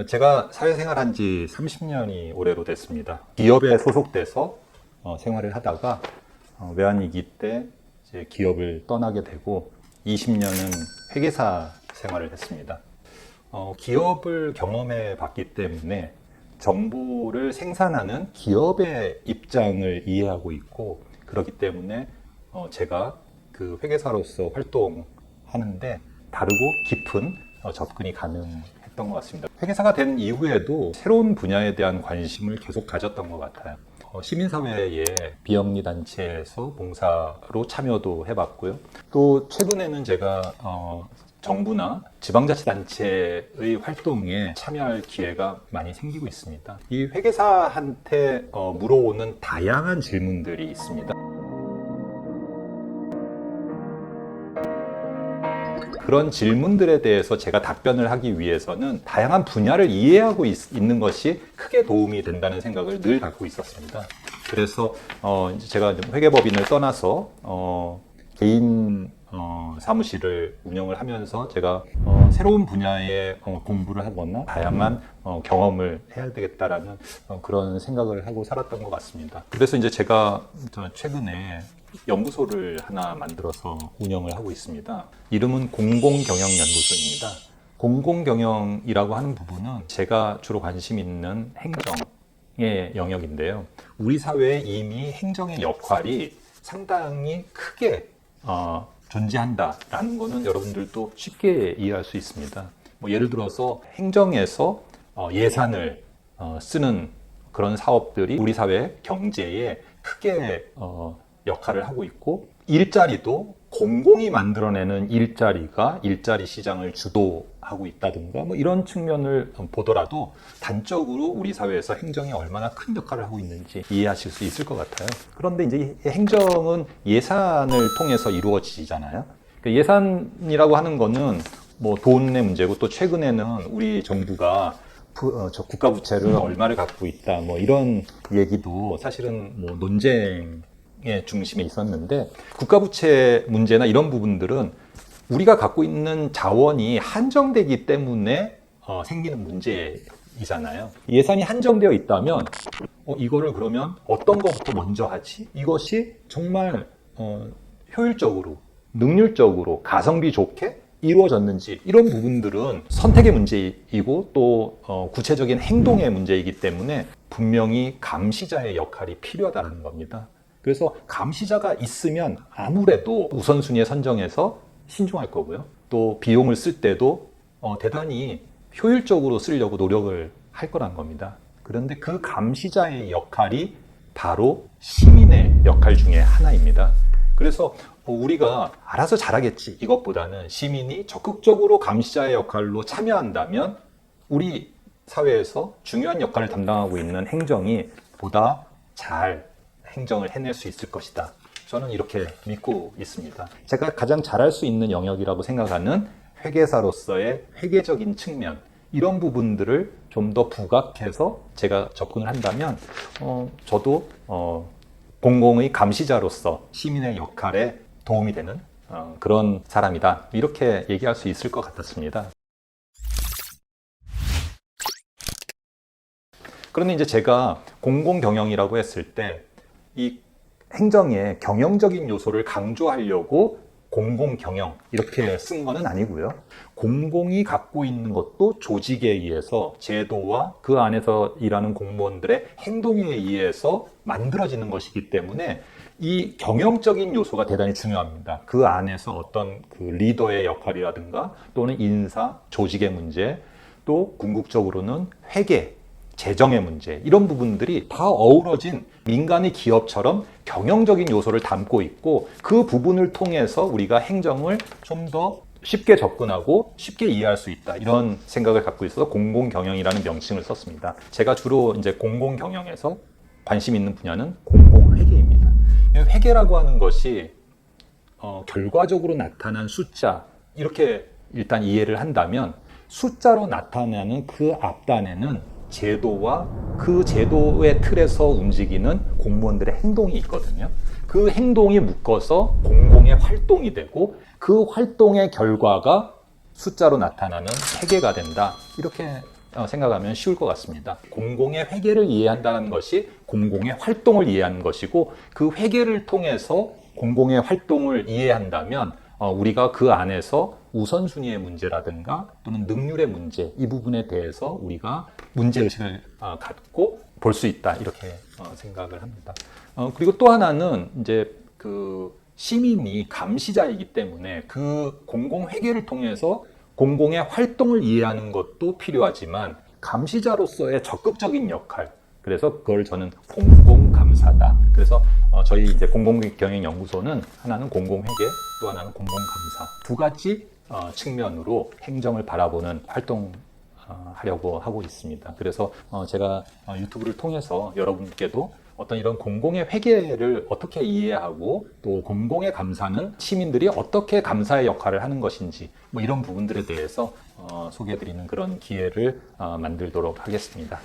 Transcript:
제가 사회생활 한 지 30년이 올해로 됐습니다. 기업에 소속돼서 생활을 하다가 외환위기 때 이제 기업을 떠나게 되고 20년은 회계사 생활을 했습니다. 기업을 경험해 봤기 때문에 정보를 생산하는 기업의 입장을 이해하고 있고, 그렇기 때문에 제가 그 회계사로서 활동하는데 다르고 깊은 접근이 가능했던 것 같습니다. 회계사가 된 이후에도 새로운 분야에 대한 관심을 계속 가졌던 것 같아요. 시민사회의 비영리 단체에서 봉사로 참여도 해봤고요. 또 최근에는 제가 정부나 지방자치단체의 활동에 참여할 기회가 많이 생기고 있습니다. 이 회계사한테 물어오는 다양한 질문들이 있습니다. 그런 질문들에 대해서 제가 답변을 하기 위해서는 다양한 분야를 이해하고 있는 것이 크게 도움이 된다는 생각을 늘 갖고 있었습니다. 그래서 이제 제가 회계법인을 떠나서 개인 사무실을 운영을 하면서 제가 새로운 분야의 공부를 하거나 다양한 경험을 해야 되겠다라는 그런 생각을 하고 살았던 것 같습니다. 그래서 이제 제가 최근에 연구소를 하나 만들어서 운영을 하고 있습니다. 이름은 공공경영연구소입니다. 공공경영이라고 하는 부분은 제가 주로 관심 있는 행정의 영역인데요. 우리 사회에 이미 행정의 역할이 상당히 크게 존재한다라는 것은 여러분들도 쉽게 이해할 수 있습니다. 예를 들어서 행정에서 예산을 쓰는 그런 사업들이 우리 사회 경제에 크게 역할을 하고 있고, 일자리도 공공이 만들어내는 일자리가 일자리 시장을 주도하고 있다든가 이런 측면을 보더라도 단적으로 우리 사회에서 행정이 얼마나 큰 역할을 하고 있는지 이해하실 수 있을 것 같아요. 그런데 이제 행정은 예산을 통해서 이루어지잖아요. 그러니까 예산이라고 하는 거는 돈의 문제고, 또 최근에는 우리 정부가 국가 부채를 얼마를 갖고 있다 이런 얘기도 사실은 논쟁의 중심에 있었는데, 국가부채 문제나 이런 부분들은 우리가 갖고 있는 자원이 한정되기 때문에 생기는 문제이잖아요. 예산이 한정되어 있다면 이거를 그러면 어떤 것부터 먼저 하지? 이것이 정말 효율적으로, 능률적으로, 가성비 좋게 이루어졌는지, 이런 부분들은 선택의 문제이고 또 구체적인 행동의 문제이기 때문에 분명히 감시자의 역할이 필요하다는 겁니다. 그래서 감시자가 있으면 아무래도 우선순위에 선정해서 신중할 거고요. 또 비용을 쓸 때도 대단히 효율적으로 쓰려고 노력을 할 거란 겁니다. 그런데 그 감시자의 역할이 바로 시민의 역할 중에 하나입니다. 그래서 우리가 알아서 잘하겠지, 이것보다는 시민이 적극적으로 감시자의 역할로 참여한다면 우리 사회에서 중요한 역할을 담당하고 있는 행정이 보다 잘 행정을 해낼 수 있을 것이다. 저는 이렇게 믿고 있습니다. 제가 가장 잘할 수 있는 영역이라고 생각하는 회계사로서의 회계적인 측면, 이런 부분들을 좀 더 부각해서 제가 접근을 한다면 저도 공공의 감시자로서 시민의 역할에 도움이 되는 그런 사람이다, 이렇게 얘기할 수 있을 것 같았습니다. 그런데 이제 제가 공공경영이라고 했을 때 이 행정의 경영적인 요소를 강조하려고 공공경영 이렇게 쓴 거는 아니고요. 공공이 갖고 있는 것도 조직에 의해서, 제도와 그 안에서 일하는 공무원들의 행동에 의해서 만들어지는 것이기 때문에 이 경영적인 요소가 대단히 중요합니다. 그 안에서 어떤 그 리더의 역할이라든가 또는 인사, 조직의 문제, 또 궁극적으로는 회계, 재정의 문제, 이런 부분들이 다 어우러진 민간의 기업처럼 경영적인 요소를 담고 있고, 그 부분을 통해서 우리가 행정을 좀 더 쉽게 접근하고 쉽게 이해할 수 있다, 이런 생각을 갖고 있어서 공공경영이라는 명칭을 썼습니다. 제가 주로 이제 공공경영에서 관심 있는 분야는 공공회계입니다. 회계라고 하는 것이 결과적으로 나타난 숫자, 이렇게 일단 이해를 한다면, 숫자로 나타나는 그 앞단에는 제도와 그 제도의 틀에서 움직이는 공무원들의 행동이 있거든요. 그 행동이 묶어서 공공의 활동이 되고, 그 활동의 결과가 숫자로 나타나는 회계가 된다, 이렇게 생각하면 쉬울 것 같습니다. 공공의 회계를 이해한다는 것이 공공의 활동을 이해하는 것이고 그 회계를 통해서 공공의 활동을 이해한다면 우리가 그 안에서 우선순위의 문제라든가 또는 능률의 문제 이 부분에 대해서 우리가 문제의식을 갖고 볼 수 있다 이렇게 생각을 합니다. 그리고 또 하나는 이제 그 시민이 감시자이기 때문에 그 공공회계를 통해서 공공의 활동을 이해하는 것도 필요하지만 감시자로서의 적극적인 역할 그래서 그걸 저는 공공감사다. 그래서 저희 이제 공공경영연구소는 하나는 공공회계 또 하나는 공공감사 두 가지 측면으로 행정을 바라보는 활동 하려고 하고 있습니다. 그래서 제가 유튜브를 통해서 여러분께도 어떤 이런 공공의 회계를 어떻게 이해하고 또 공공의 감사는 시민들이 어떻게 감사의 역할을 하는 것인지 뭐 이런 부분들에 대해서 소개해드리는 그런 기회를 만들도록 하겠습니다.